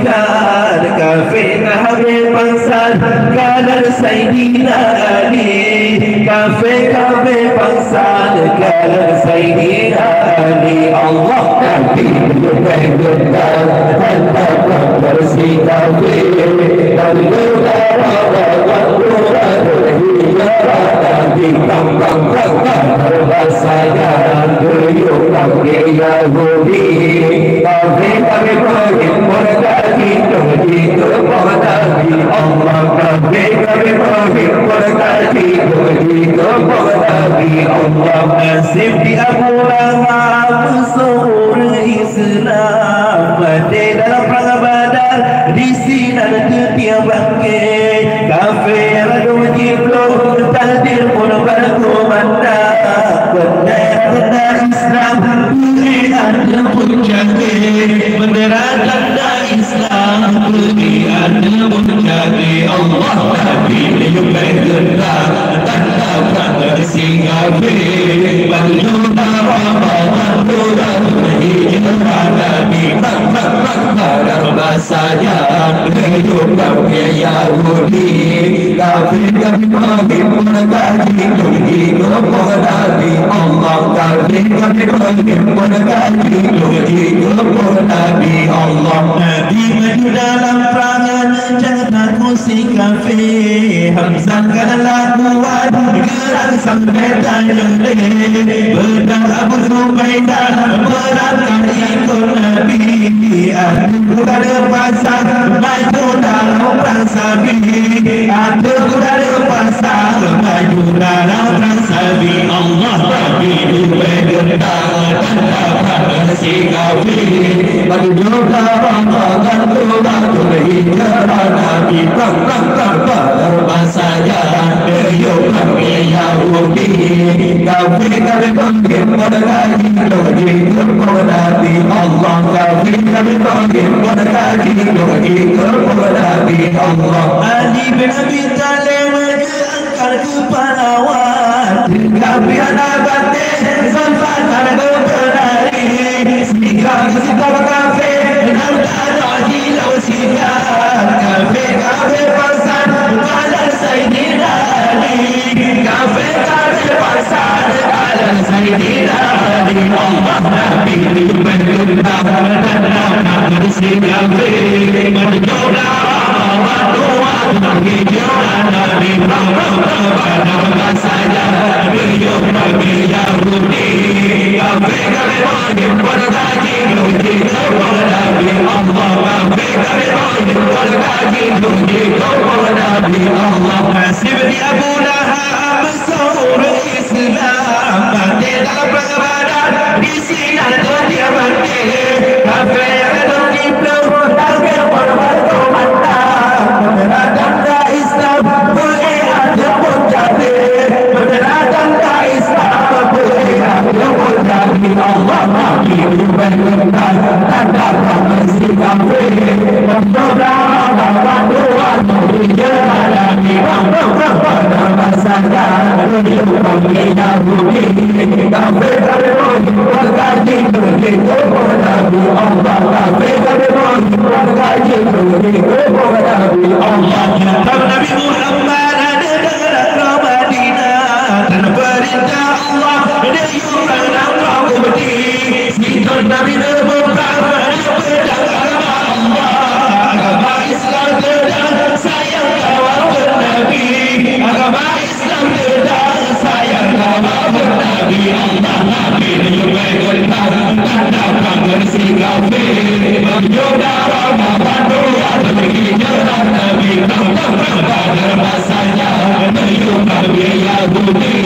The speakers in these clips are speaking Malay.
bangsan, kafe habis bangsan, kader Sayyidina Ali. Kafe bangsan, kader Sayyidina Ali. Allah Nabi berbentar, tanpa bersih kafe, dan berdarah Quran hijrah Nabi kambang berbahasanya guyup kaki Yahudi. Kafe berkaji tuji kepada Nabi Allah. Kafe berkaji tuji kepada Nabi Allah. Nasib di Abu Lahab musuh Islam mati dalam perang Badar, di sinar ketia bangkit. Kafe lalu jipluk takdir pun berkumandang. Bendera Islam beri ada pun jatuh, bendera tanda Islam beri ada pun jatuh. Allah Nabi menyukai gendang tanda tanda singabe baju Ramadan bulan hijrah Nabi bakar bahasanya hidup kami Yahudi. Kafir kami mengaji tuji kepada Nabi Allah. Kafir kami mengaji tuji kepada Nabi Allah. Nabi maju dalam perangan jangan takut si kafir. Hamzah kalah kuat gerak sampai tanjung Bedang Abu Zubaidah berangkat ikut Nabi. Aku ada pasang maju dalam perang Sabi. Aku ada pasang maju dalam perang Sabi. Allah Nabi dibergendang tanda si kafir. Bagi juga Ramadan Tubatul hijrah Nabi berbahasanya hidup kami Yahudi. Kafir kami panggil mengaji tuji kepada Nabi Allah. Kafir kami panggil mengaji tuji kepada Nabi Allah. Ali bin Abi Thalib angkat kepalawat, kafir anak batin sampai ada berlari. Sikap kafir dan tak hilau sikap. Kafir pasal kalah Sayyidina Ali. Kafir pasal kalah Sayyidina Ali. Allah Nabi bergendang tanda bersih kafir. Berjodoh hijrah Nabi pada masanya hidup kami Yahudi. Kafir kami wajib berkaji tuji kepada Nabi Allah. Kafir kami wajib berkaji tuji kepada Nabi Allah. Nasib di Abu Lahab musuh Islam mati dalam perang Badar, di sinar ketia bangkit. Kafir lalu jipluk takdir pun berkumandang. Bendera tanda Islam beri ada pun jatuh, bendera tanda Islam beri ada pun jatuh. Allah Nabi dibergendang tanda si kafir. Berdoa Ramadan hijrah Nabi pada masanya hidup kami Yahudi. Kafir kami berkaji tuji kepada Nabi Allah. Kafir kami berkaji tuji kepada Nabi Allah. Nabi Muhammad ada dalam Madinah, dan perintah Allah dari orang kaum budi. Sikap Nabi berperang pedang agama Allah. Agama Islam sedang sayang kawal Nabi. Agama Islam sedang sayang kawal Nabi. Allah Nabi dibergendang tanda bersih kafir. Berjodoh Ramadan Tubatul hijrah Nabi pada masanya hidup kami Yahudi.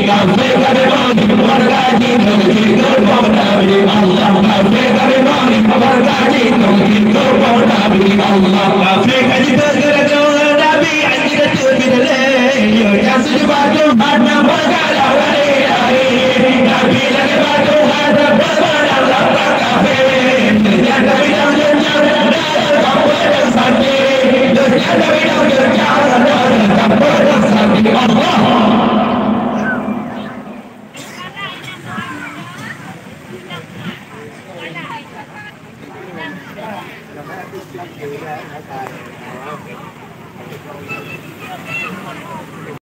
Kafir kami wajib berkaji tuji kepada Nabi Allah. Kafir kami wajib berkaji tuji kepada Nabi Allah. Kafir kami bergerak kepada Nabi anjir tuji dalil. Yang sudah batu ada bergalau hari-hari. Nabi lagi batu ada berbadan lapar kafir. Yang kami dah jenjang dalam kapal yang sakit. Yang kami dah jenjang dalam kapal yang sakit. Allah. lắc gì ra ở tài